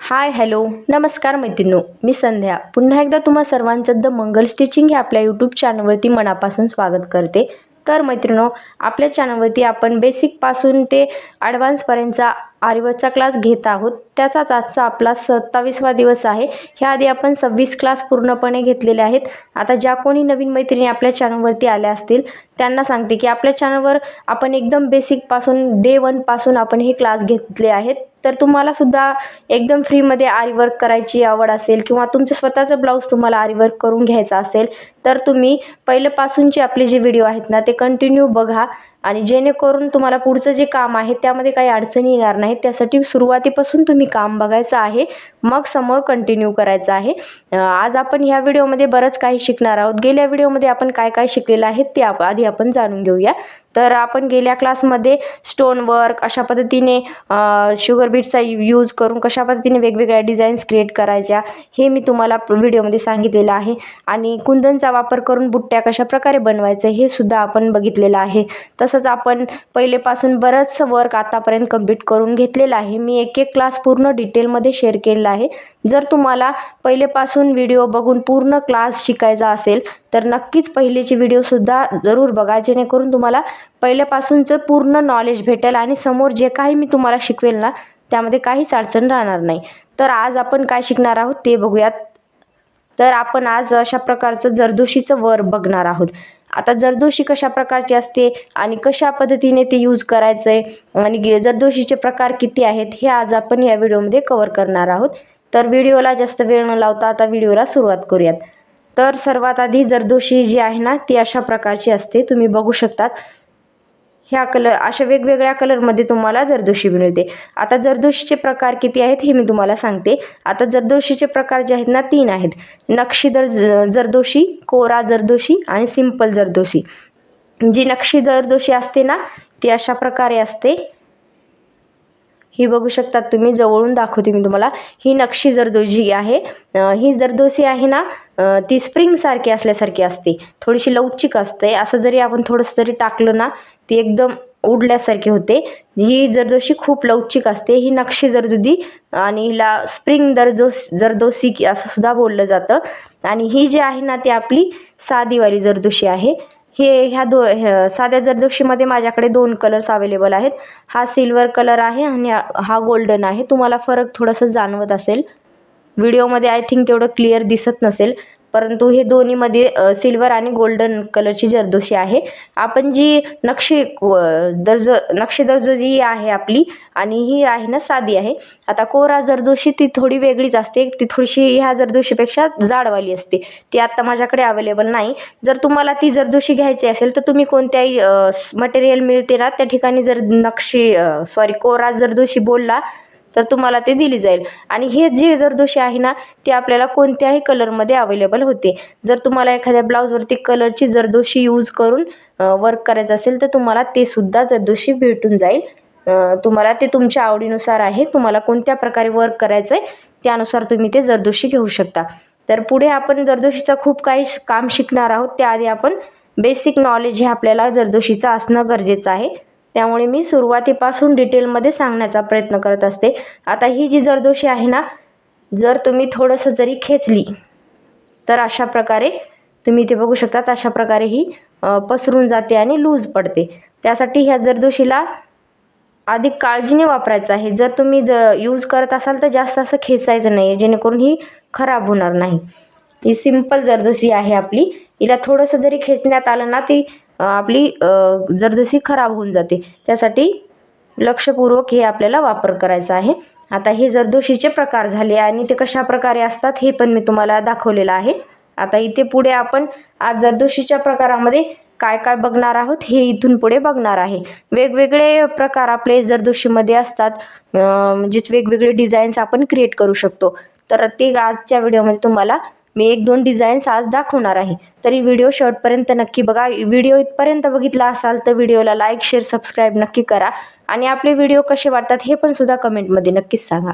Hi hello नमस्कार मैत्रिणो, मी संध्या पुन्हा एकदा तुम्हा सर्वांचं द मंगल स्टिचिंग हे आपल्या यूट्यूब चॅनलवरती मनापासून स्वागत करते। तर मैत्रिणो, आपल्या चॅनलवरती आपण बेसिकपासून ते ॲडव्हान्सपर्यंतचा आरीवर्कचा क्लास घेत आहोत। त्याचाच आजचा आपला 27वा दिवस आहे। ह्याआधी आपण 26 क्लास पूर्णपणे घेतलेले आहेत। आता ज्या कोणी नवीन मैत्रिणी आपल्या चॅनलवरती आल्या असतील त्यांना सांगते की आपल्या चॅनलवर आपण एकदम बेसिकपासून डे 1 पासून आपण हे क्लास घेतले आहेत। तर तुम्हाला सुद्धा एकदम फ्रीमध्ये आरी वर्क करायची आवड असेल किंवा तुमचं स्वतःचं ब्लाऊज तुम्हाला आरी वर्क करून घ्यायचं असेल तर तुम्ही पहिल्यापासूनचे आपले जे व्हिडिओ आहेत ना ते कंटिन्यू बघा आणि जेणेकरून तुम्हाला पुढचं जे काम आहे त्यामध्ये काही अडचणी येणार नाहीत। त्यासाठी सुरुवातीपासून तुम्ही काम बघायचं आहे, मग समोर कंटिन्यू करायचं आहे। आज आपण ह्या व्हिडिओमध्ये बरंच काही शिकणार आहोत। गेल्या व्हिडिओमध्ये आपण काय काय शिकलेलं आहे ते आधी आपण जाणून घेऊया। तर आपण गेल्या क्लासमध्ये स्टोन वर्क अशा पद्धतीने शुगर बीट्सचा यूज करून कशा पद्धतीने वेगवेगळ्या डिझाईन्स क्रिएट करायच्या हे मी तुम्हाला व्हिडिओमध्ये सांगितलेलं आहे आणि कुंदनचा वापर करून बुट्ट्या कशा प्रकारे बनवायचं हे सुद्धा आपण बघितलेलं आहे। तसंच आपण पहिलेपासून बरंच वर्क आतापर्यंत कंप्लीट करून घेतलेलं आहे। मी एक एक क्लास पूर्ण डिटेलमध्ये शेअर केलेला आहे। जर तुम्हाला पहिलेपासून व्हिडिओ बघून पूर्ण क्लास शिकायचा असेल तर नक्कीच पहिलेचे व्हिडिओसुद्धा जरूर बघा, जेणेकरून तुम्हाला पहिल्यापासूनचं पूर्ण नॉलेज भेटेल आणि समोर जे काही मी तुम्हाला शिकवेल ना त्यामध्ये काहीच अडचण राहणार नाही। तर आज आपण काय शिकणार आहोत ते बघूयात। तर आपण आज अशा प्रकारचं जरदोशीचं वर्क बघणार आहोत। आता जरदोशी कशा प्रकारची असते आणि कशा पद्धतीने ते यूज करायचं आहे आणि जरदोशीचे प्रकार किती आहेत हे आज आपण या व्हिडिओमध्ये कव्हर करणार आहोत। तर व्हिडिओला जास्त वेळ न लावता आता व्हिडिओला सुरुवात करूयात। तर सर्वात आधी जरदोशी जी आहे ना ती अशा प्रकारची असते, तुम्ही बघू शकतात। ह्या अशा वेगवेगळ्या कलरमध्ये तुम्हाला जरदोशी मिळते। आता जरदोशीचे प्रकार किती आहेत हे मी तुम्हाला सांगते। आता जरदोशीचे प्रकार जे आहेत ना 3 आहेत, नक्षीदार जरदोशी, कोरा जरदोशी आणि सिंपल जरदोशी। जी नक्षी जरदोशी असते ना ती अशा प्रकारे असते, ही बघू शकतात तुम्ही, जवळून दाखवते मी तुम्हाला। ही नक्षी जरदोशी आहे। ही जरदोशी आहे ना ती स्प्रिंग सारखी असल्यासारखी असते, थोडीशी लवचिक असते। असं जरी आपण थोडंसं जरी टाकलं ना ती एकदम उडल्यासारखी होते। ही जरदोशी खूप लवचिक असते। ही नक्षी जरदोशी आणि हिला स्प्रिंग जरदोशी असं सुद्धा बोललं जातं। आणि ही जी आहे ना ती आपली साधीवाली जरदोशी आहे। साध्या जरदोशीमध्ये माझ्याकडे 2 कलर्स अवेलेबल आहेत। हा सिल्वर कलर आहे आणि हा गोल्डन आहे। तुम्हाला फरक थोडासा जाणवत असेल, व्हिडिओमध्ये आय थिंक तेवढं क्लिअर दिसत नसेल, परंतु हे दोन्हीमध्ये सिल्वर आणि गोल्डन कलरची जरदोशी आहे। आपण जी नक्षी जरदोशी आहे आपली आणि ही आहे ना साधी आहे। आता कोरा जरदोशी ती थोडी वेगळीच असते, ती थोडीशी ह्या जरदोशीपेक्षा जाडवाली असते। ती आत्ता माझ्याकडे अवेलेबल नाही। जर तुम्हाला ती जरदोशी घ्यायची असेल तर तुम्ही कोणत्याही मटेरियल मिळते ना त्या ठिकाणी जर कोरा जरदोशी बोलला तर तुम्हाला ते दिली जाईल। आणि हे जी जरदोशी आहे ना ती आपल्याला कोणत्याही कलरमध्ये अवेलेबल होते। जर तुम्हाला एखाद्या ब्लाऊजवरती कलरची जरदोशी यूज करून वर्क करायचं असेल तर तुम्हाला ते सुद्धा जरदोशी भेटून जाईल। तुम्हाला ते तुमच्या आवडीनुसार आहे, तुम्हाला कोणत्या प्रकारे वर्क करायचं आहे त्यानुसार तुम्ही ते जरदोशी घेऊ शकता। तर पुढे आपण जरदोशीचं खूप काही काम शिकणार आहोत। त्याआधी आपण बेसिक नॉलेज हे आपल्याला जरदोशीचं असणं गरजेचं आहे। त्यामुळे मी सुरुवातीपासून डिटेलमध्ये सांगण्याचा प्रयत्न करत असते। आता ही जी जरदोशी आहे ना, जर तुम्ही थोडंसं जरी खेचली तर अशा प्रकारे तुम्ही इथे बघू शकता, अशा प्रकारे ही पसरून जाते आणि लूज पडते। त्यासाठी ह्या जरदोशीला अधिक काळजीने वापरायचं आहे। जर तुम्ही यूज करत असाल तर जास्त असं खेचायचं नाही, जेणेकरून ही खराब होणार नाही। ही सिंपल जरदोशी आहे आपली, हिला थोडंसं जरी खेचण्यात आलं ना ती आपली जरदोशी खराब होऊन जाते। त्यासाठी लक्षपूर्वक हे आपल्याला वापर करायचा आहे। आता हे जरदोशीचे प्रकार झाले आणि ते कशा प्रकारे असतात हे पण मी तुम्हाला दाखवलेलं आहे। आता इथे पुढे आपण आज जरदोशीच्या प्रकारामध्ये काय काय बघणार आहोत हे इथून पुढे बघणार आहे। वेगवेगळे प्रकार आपले जरदोशीमध्ये असतात, म्हणजेच वेगवेगळे डिझाईन्स आपण क्रिएट करू शकतो। तर ते आजच्या व्हिडिओमध्ये तुम्हाला मी 1-2 डिझाईन्स आज दाखवणार आहे। तरी व्हिडिओ शेवटपर्यंत नक्की बघा। व्हिडिओ इथपर्यंत बघितला असाल तर व्हिडिओला लाईक, शेअर, सबस्क्राईब नक्की करा आणि आपले व्हिडिओ कसे वाटतात हे पण सुद्धा कमेंटमध्ये नक्कीच सांगा।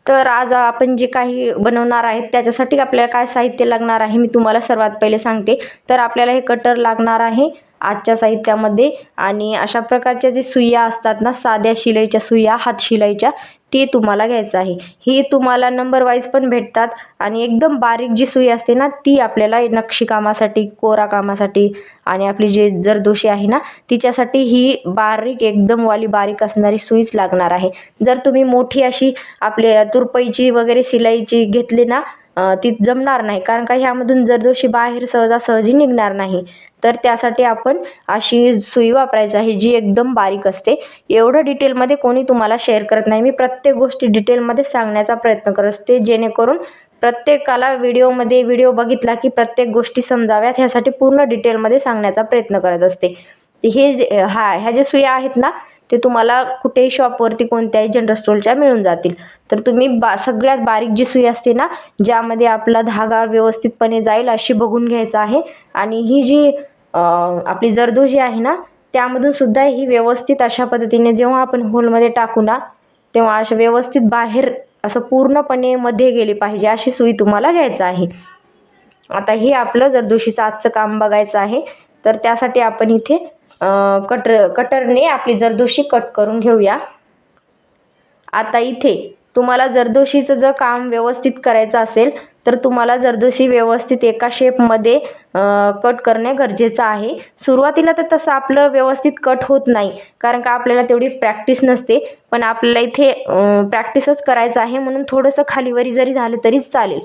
तर आज आपण जे काही बनवणार आहेत त्याच्यासाठी आपल्याला काय साहित्य लागणार आहे मी तुम्हाला सर्वात पहिले सांगते। तर आपल्याला हे कटर लागणार आहे, आजच्या साहित्यामध्ये. आणि अशा प्रकारच्या जे सुया असतात ना, साध्या शिलाईच्या सुया, हात शिलाईच्या, ते तुम्हाला घ्यायचं आहे. ही तुम्हाला नंबर वाईज पण भेटतात. आणि एकदम बारीक जी सुई असते ना, ती आपल्याला नक्षीकामासाठी, कोरा कामासाठी आणि आपली जे जरदोशी आहे ना, तिच्यासाठी ही बारीक एकदम वाली बारीक असणारी सुईच लागणार आहे. जर तुम्ही मोठी अशी आपल्या तुरपईची वगैरे शिलाईची घेतली ना, ती जमणार नाही, कारण का ह्यामधून जरदोशी बाहेर सहजासहजी निघणार नाही. तर त्यासाठी आपण अशी सुई वापरायची आहे जी एकदम बारीक असते. एवढं डिटेलमध्ये कोणी तुम्हाला शेअर करत नाही. मी प्रत्येक गोष्टी डिटेलमध्ये सांगण्याचा प्रयत्न करत असते, जेणेकरून प्रत्येकाला व्हिडिओ बघितला की प्रत्येक गोष्टी समजाव्यात, ह्यासाठी पूर्ण डिटेलमध्ये सांगण्याचा प्रयत्न करत असते. ह्या ज्या सुया आहेत ना, ते तुम्हाला कुठेही शॉपवरती कोणत्याही जनरल स्टोअरच्या मिळून जातील. तर तुम्ही सगळ्यात बारीक जी सुई असते ना, ज्यामध्ये आपला धागा व्यवस्थितपणे जाईल अशी बघून घ्यायचा आहे. आणि ही जी आपली जरदोशी आहे ना, त्यामधून सुद्धा ही व्यवस्थित अशा पद्धतीने जेव्हा आपण होलमध्ये टाकू ना, तेव्हा अशा व्यवस्थित बाहेर असं पूर्णपणे मध्ये गेली पाहिजे अशी सुई तुम्हाला घ्यायचं आहे. आता हे आपलं जरदोशीचं आजचं काम बघायचं आहे. तर त्यासाठी आपण इथे कटरने आपली जरदोशी कट करून घेऊया. आता इथे तुम्हाला जरदोशीचं जर काम व्यवस्थित करायचं असेल तर तुम्हाला जरदोशी व्यवस्थित एका शेपमध्ये कट करणे गरजेचं आहे. सुरुवातीला तर तसं आपलं व्यवस्थित कट होत नाही, कारण का आपल्याला तेवढी प्रॅक्टिस नसते. पण आपल्याला इथे प्रॅक्टिसच करायचं आहे, म्हणून थोडंसं खालीवरी जरी झालं तरीच चालेल.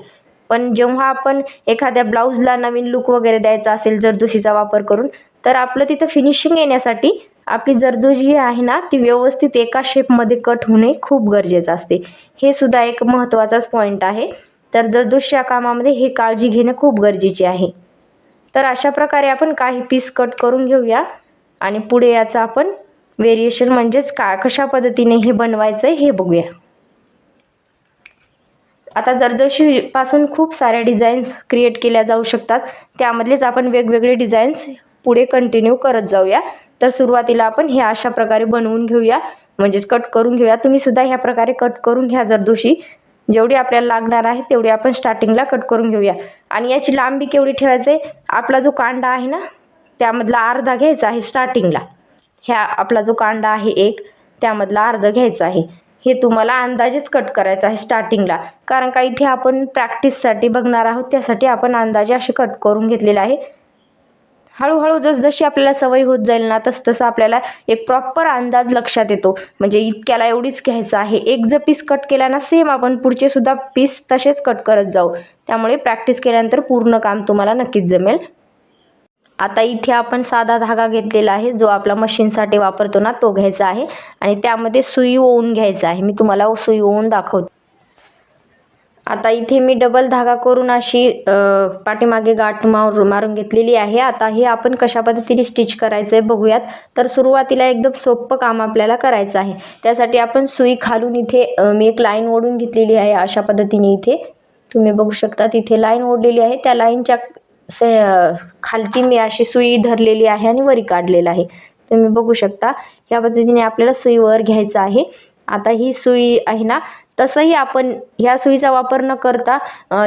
पण जेव्हा आपण एखाद्या ब्लाऊजला नवीन लुक वगैरे द्यायचा असेल जरदोशीचा वापर करून, तर आपलं तिथं फिनिशिंग येण्यासाठी आपली जरदोशी आहे ना, ती व्यवस्थित एका शेपमध्ये कट होणे खूप गरजेचं असते. हे सुद्धा एक महत्त्वाचाच पॉईंट आहे. तर जरदोशीच्या कामामध्ये हे काळजी घेणं खूप गरजेचे आहे. तर अशा प्रकारे आपण काही पीस कट करून घेऊया आणि पुढे याचं आपण व्हेरिएशन म्हणजेच कशा पद्धतीने हे बनवायचं आहे हे बघूया. आता जरदोशीपासून खूप साऱ्या डिझाईन्स क्रिएट केल्या जाऊ शकतात. त्यामधलेच आपण वेगवेगळे डिझाईन्स पुढे कंटिन्यू करत जाऊया. तर सुरुवातीला आपण हे अशा प्रकारे बनवून घेऊया, म्हणजेच कट करून घेऊया. तुम्ही सुद्धा ह्या प्रकारे कट करून घ्या. जरदोशी जेवढी आपल्याला लागणार आहे तेवढी आपण स्टार्टिंगला कट करून घेऊया. आणि याची लांबी केवढी ठेवायची आहे, आपला जो कांडा आहे ना, त्यामधला अर्धा घ्यायचा आहे स्टार्टिंगला. आपला जो कांडा आहे एक, त्यामधला अर्धा घ्यायचा आहे. हे तुम्हाला अंदाजेच कट करायचं आहे स्टार्टिंगला, कारण का इथे आपण प्रॅक्टिससाठी बघणार आहोत, त्यासाठी आपण अंदाजे असे कट करून घेतलेलं आहे. हळूहळू जसजशी आपल्याला सवय होत जाईल ना, तसं आपल्याला एक प्रॉपर अंदाज लक्षात येतो. म्हणजे इतक्याला एवढीच घ्यायचं आहे. एक जर पीस कट केला ना, सेम आपण पुढचे सुद्धा पीस तसेच कट करत जाऊ. त्यामुळे प्रॅक्टिस केल्यानंतर पूर्ण काम तुम्हाला नक्कीच जमेल. आता इथे आपण साधा धागा घेतलेला आहे, जो आपला मशीनसाठी वापरतो ना, तो घ्यायचा आहे. आणि त्यामध्ये सुई ओवून घ्यायचा आहे. मी तुम्हाला सुई ओवून दाखवते. आता इथे मी डबल धागा करून अशी पाठीमागे गाठ मारून घेतलेली आहे. आता हे आपण कशा पद्धतीने स्टिच करायचं आहे बघूयात. तर सुरुवातीला एकदम सोपं काम आपल्याला करायचं आहे. त्यासाठी आपण सुई खालून इथे मी एक लाईन ओढून घेतलेली आहे. अशा पद्धतीने इथे तुम्ही बघू शकता, तिथे लाईन ओढलेली आहे. त्या लाईनच्या खालती मी अशी सुई धरलेली आहे आणि वरी काढलेलं आहे. तुम्ही बघू शकता, या पद्धतीने आपल्याला सुई वर घ्यायचं आहे. आता ही सुई आहे ना, तसंही आपण ह्या सुईचा वापर न करता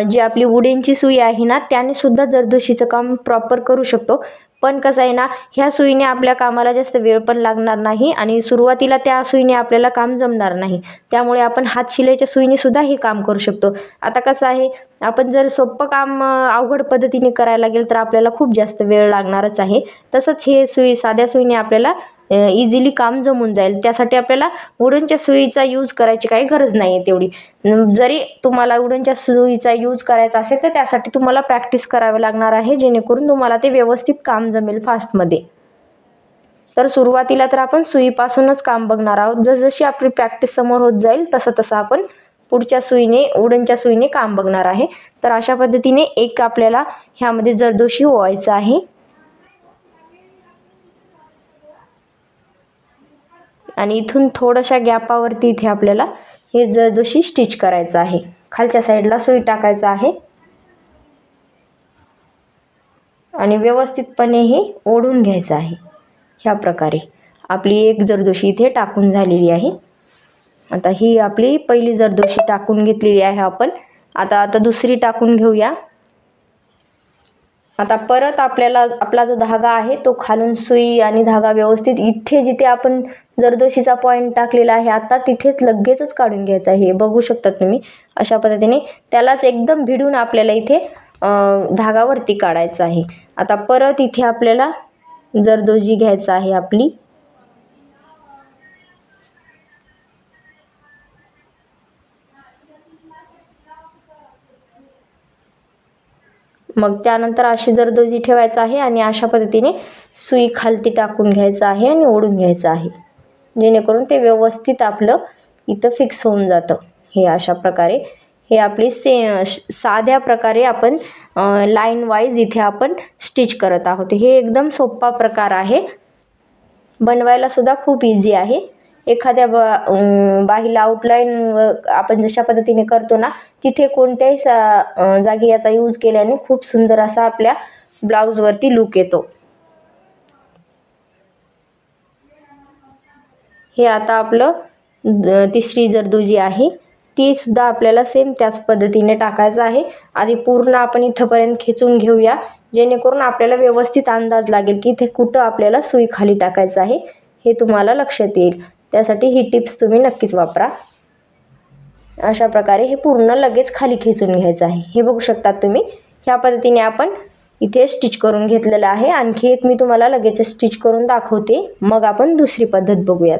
जी आपली वुडेनची सुई आहे ना, त्याने सुद्धा जरदोशीचं काम प्रॉपर करू शकतो. पण कसं आहे ना, ह्या सुईने आपल्या कामाला जास्त वेळ पण लागणार नाही आणि सुरुवातीला त्या सुईने आपल्याला काम जमणार नाही. त्यामुळे आपण हात शिलाईच्या सुईने सुद्धा हे काम करू शकतो. आता कसं आहे, आपण जर सोपं काम अवघड पद्धतीने करायला गेलं तर आपल्याला खूप जास्त वेळ लागणारच आहे. तसंच हे साध्या सुईने आपल्याला इझिली काम जमून जाईल. त्यासाठी आपल्याला वुडनच्या सुईचा यूज करायची काही गरज नाही आहे तेवढी. जरी तुम्हाला वुडनच्या सुईचा यूज करायचा असेल तर त्यासाठी तुम्हाला प्रॅक्टिस करावी लागणार आहे, जेणेकरून तुम्हाला ते व्यवस्थित काम जमेल फास्टमध्ये. तर सुरुवातीला तर आपण सुईपासूनच काम बघणार आहोत. जसजशी आपली प्रॅक्टिस समोर होत जाईल तसं आपण पुढच्या सुईने, वुडनच्या सुईने काम बघणार आहे. तर अशा पद्धतीने एक आपल्याला ह्यामध्ये जरदोशी ओवायचं आहे. आणि इथून थोड्याशा गॅपावरती इथे आपल्याला हे जरदोशी स्टिच करायचं आहे. खालच्या साईडला सुई टाकायचं आहे आणि व्यवस्थितपणे हे ओढून घ्यायचं आहे. ह्या प्रकारे आपली एक जरदोशी इथे टाकून झालेली आहे. आता ही आपली पहिली जरदोशी टाकून घेतलेली आहे आपण. आता दुसरी टाकून घेऊया. आता परत आपल्याला आपला जो धागा आहे तो खालून सुई आणि धागा व्यवस्थित इथे जिथे आपण जरदोशीचा पॉईंट टाकलेला आहे आता तिथेच लगेचच काढून घ्यायचा आहे. हे बघू शकता तुम्ही अशा पद्धतीने त्यालाच एकदम भिडून आपल्याला इथे धागा वरती काढायचा आहे. आता परत इथे आपल्याला जरदोशी घ्यायचा आहे आपली. मग त्यानंतर अशी जरदोशी ठेवायचा आहे आणि अशा पद्धतीने सुई खालती टाकून घ्यायचं आहे आणि ओढून घ्यायचं आहे, जेणेकरून ते व्यवस्थित आपलं इथं फिक्स होऊन जातं. हे अशा प्रकारे हे आपली साध्या प्रकारे आपण लाईन वाईज इथे आपण स्टिच करत आहोत. हे एकदम सोपा प्रकार आहे, बनवायला सुद्धा खूप इझी आहे. एखाद्या बाहीला आउटलाईन आपण जशा पद्धतीने करतो ना तिथे कोणत्याही जागी याचा यूज केल्याने खूप सुंदर असा आपल्या ब्लाऊजवरती लुक येतो. हे आता आपलं तिसरी जरदोशी आहे ती सुद्धा आपल्याला सेम त्याच पद्धतीने टाकायचं आहे. आधी पूर्ण आपण इथंपर्यंत खेचून घेऊया, जेणेकरून आपल्याला व्यवस्थित अंदाज लागेल की इथे कुठं आपल्याला सुई खाली टाकायचं आहे हे तुम्हाला लक्षात येईल. त्यासाठी ही टिप्स तुम्ही नक्कीच वापरा. अशा प्रकारे हे पूर्ण लगेच खाली खेचून घ्यायचं आहे. हे बघू शकता तुम्ही ह्या पद्धतीने आपण इथे स्टिच करून घेतलेलं आहे. आणखी एक मी तुम्हाला लगेच स्टिच करून दाखवते, मग आपण दुसरी पद्धत बघूयात.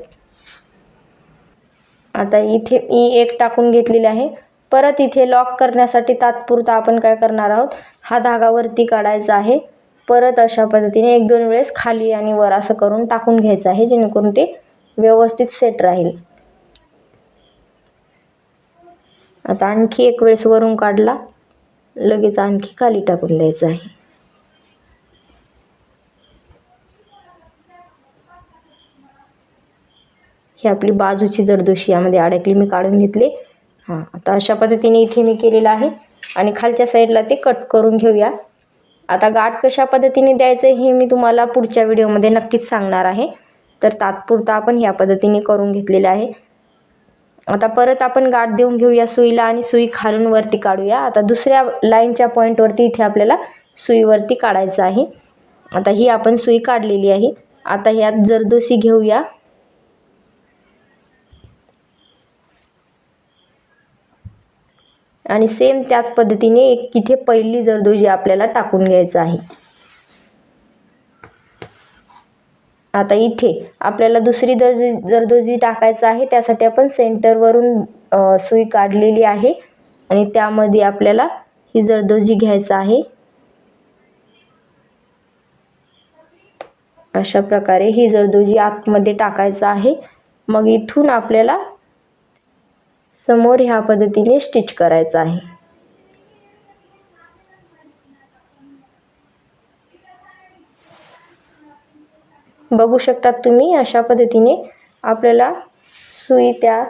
आता इथे मी एक टाकून घेतलेली आहे. परत इथे लॉक करण्यासाठी तात्पुरता आपण काय करणार आहोत, हा धागा वरती काढायचा आहे. परत अशा पद्धतीने 1-2 वेळेस खाली आणि वर असं करून टाकून घ्यायचं आहे, जेणेकरून ते व्यवस्थित सेट राहील. आता आणखी एक वेळेस वरून काढला, लगेच आणखी खाली टाकून द्यायचं आहे. ही आपली बाजूची जरदोशी यामध्ये अडकली, मी काढून घेतली. आता अशा पद्धतीने इथे मी केलेलं आहे आणि खालच्या साईडला ते कट करून घेऊया. आता गाठ कशा पद्धतीने द्यायचं हे मी तुम्हाला पुढच्या व्हिडिओमध्ये नक्कीच सांगणार आहे. तर तात्पुरता आपण ह्या पद्धतीने करून घेतलेलं आहे. आता परत आपण गाठ देऊन घेऊया सुईला आणि सुई खालून वरती काढूया. आता दुसऱ्या लाईनच्या पॉईंटवरती इथे आपल्याला सुईवरती काढायचं आहे. आता ही आपण सुई काढलेली आहे. आता ह्यात जरदोशी घेऊया आणि सेम त्याच पद्धतीने एक इथे पहिली जरदोशी आपल्याला टाकून घ्यायचं आहे. आता इथे आपल्याला दुसरी जरदोशी टाकायचं आहे. त्यासाठी आपण सेंटरवरून सुई काढलेली आहे आणि त्यामध्ये आपल्याला ही जरदोशी घ्यायचं आहे. अशा प्रकारे ही जरदोशी आतमध्ये टाकायचं आहे. मग इथून आपल्याला समोर ह्या पद्धतीने स्टिच करायचं आहे. बघू शकतात तुम्ही अशा पद्धतीने आपल्याला सुई त्या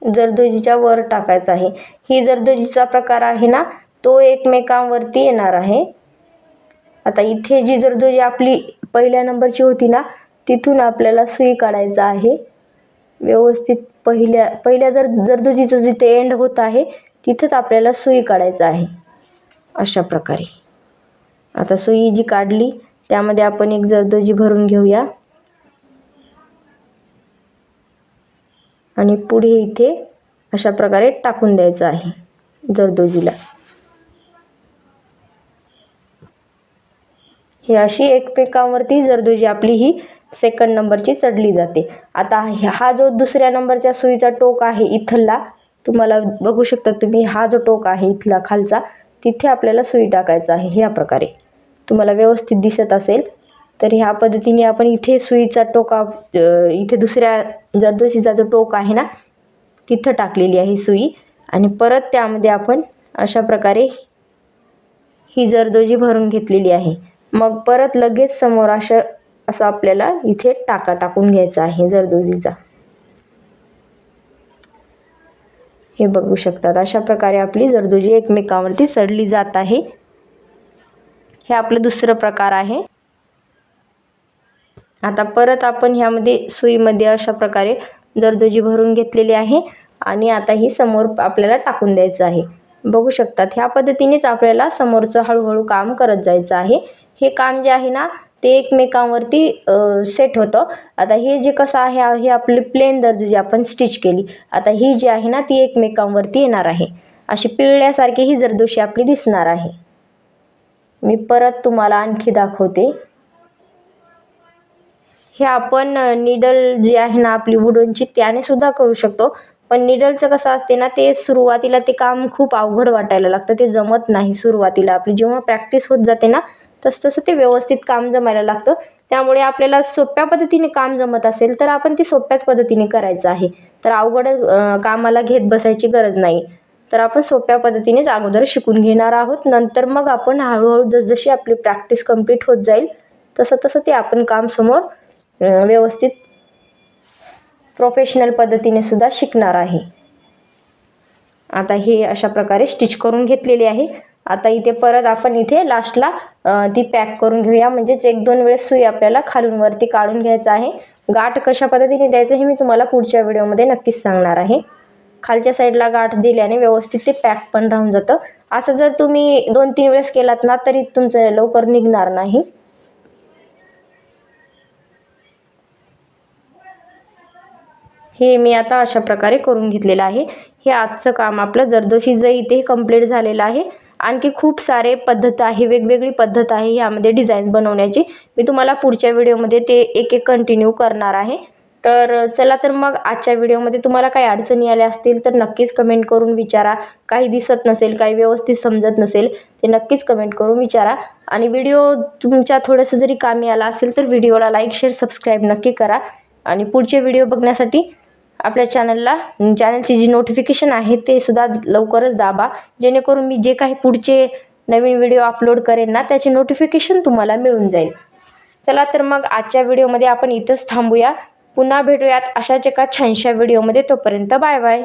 जरदोशीच्या वर टाकायचा आहे. ही जरदोशीचा प्रकार आहे ना तो एकमेकांवरती येणार आहे. आता इथे जी जरदोशी आपली पहिल्या नंबरची होती ना तिथून आपल्याला सुई काढायचा आहे. व्यवस्थित पहिल्या जरदोशीचं जिथे एंड होत आहे तिथंच आपल्याला सुई काढायचं आहे. अशा प्रकारे आता सुई जी काढली त्यामध्ये आपण एक जरदोशी भरून घेऊया आणि पुढे इथे अशा प्रकारे टाकून द्यायचं आहे जरदोशीला. ही अशी एकमेकांवरती जरदोशी आपली ही सेकंड नंबरची चढली जाते. आता हा जो दुसऱ्या नंबरच्या सुईचा टोक आहे इथला, तुम्हाला बघू शकता तुम्ही, हा जो टोक आहे इथला खालचा तिथे आपल्याला सुई टाकायचा आहे. ह्या प्रकारे तुम्हाला व्यवस्थित दिसत असेल तर ह्या पद्धतीने आपण इथे सुईचा टोका इथे दुसऱ्या जरदोशीचा जो टोक आहे ना तिथं टाकलेली आहे सुई आणि परत त्यामध्ये आपण अशा प्रकारे ही जरदोशी भरून घेतलेली आहे. मग परत लगेच समोर असं आपल्याला इथे टाकून घ्यायचा आहे जरदोशीचा. हे बघू शकतात अशा प्रकारे आपली जरदोशी एकमेकांवरती चढली जात आहे. हे आपलं दुसरं प्रकार आहे. आता परत आपण ह्यामध्ये सुईमध्ये अशा प्रकारे जरदोशी भरून घेतलेली आहे आणि आता ही समोर आपल्याला टाकून द्यायचं आहे. बघू शकतात ह्या पद्धतीनेच आपल्याला समोरचं हळूहळू काम करत जायचं आहे. हे काम जे आहे ना ते एकमेकांवरती सेट होतं. आता हे जे कसं आहे हे आपली प्लेन दर्जी जी आपण स्टिच केली, आता ही जी आहे ना ती एकमेकांवरती येणार आहे. अशी पिळल्यासारखी ही जरदोशी आपली दिसणार आहे. मी परत तुम्हाला आणखी दाखवते. हे आपण निडल जी आहे ना आपली वुडनची त्याने सुद्धा करू शकतो. पण निडलचं कसं असते ना ते सुरुवातीला ते काम खूप अवघड वाटायला लागतं, ते जमत नाही सुरुवातीला. आपली जेव्हा प्रॅक्टिस होत जाते ना तसं ते व्यवस्थित काम जमायला लागतं. त्यामुळे आपल्याला सोप्या पद्धतीने काम जमत असेल तर आपण ती सोप्याच पद्धतीने करायचं आहे. तर अवघड कामाला घेत बसायची गरज नाही. तर आपण सोप्या पद्धतीनेच अगोदर शिकून घेणार आहोत. नंतर मग आपण हळूहळू जसजशी आपली प्रॅक्टिस कंप्लीट होत जाईल तसं ते आपण काम समोर व्यवस्थित प्रोफेशनल पद्धतीने सुद्धा शिकणार आहे. आता हे अशा प्रकारे स्टिच करून घेतलेले आहे. आता इथे परत आपण इथे लास्टला ती पॅक करून घेऊया. म्हणजेच 1-2 वेळेस सुई आपल्याला खालून वरती काढून घ्यायचं आहे. गाठ कशा पद्धतीने द्यायचं हे मी तुम्हाला पुढच्या व्हिडिओमध्ये नक्कीच सांगणार आहे. खालच्या साईडला गाठ दिल्याने व्यवस्थित ते पॅक पण राहून जातं. असं जर तुम्ही 2-3 वेळेस केलात ना तरी तुमचं लवकर निघणार नाही. हे मी आता अशा प्रकारे करून घेतलेलं आहे. हे आजचं काम आपलं जरदोशी इथे कंप्लीट झालेलं आहे. आणखी खूप सारे पद्धत आहे, वेगवेगळी पद्धत आहे यामध्ये डिझाईन बनवण्याची. मी तुम्हाला पुढच्या व्हिडिओमध्ये ते एक कंटिन्यू करणार आहे. तर चला तर मग आजच्या व्हिडिओमध्ये तुम्हाला काही अडचणी आल्या असतील तर नक्कीच कमेंट करून विचारा. काही दिसत नसेल, काही व्यवस्थित समजत नसेल ते नक्कीच कमेंट करून विचारा. आणि व्हिडिओ तुमच्या थोडंसं जरी कामी आला असेल तर व्हिडिओला लाईक, शेअर, सबस्क्राईब नक्की करा. आणि पुढचे व्हिडिओ बघण्यासाठी आपल्या चॅनलची जी नोटिफिकेशन आहे ते सुद्धा लवकरच दाबा, जेणेकरून मी जे काही पुढचे नवीन व्हिडिओ अपलोड करेन ना त्याचे नोटिफिकेशन तुम्हाला मिळून जाईल. चला तर मग आजच्या व्हिडिओमध्ये आपण इथंच थांबूया. पुन्हा भेटूयात अशाच एका छानशा व्हिडिओमध्ये. तोपर्यंत बाय बाय.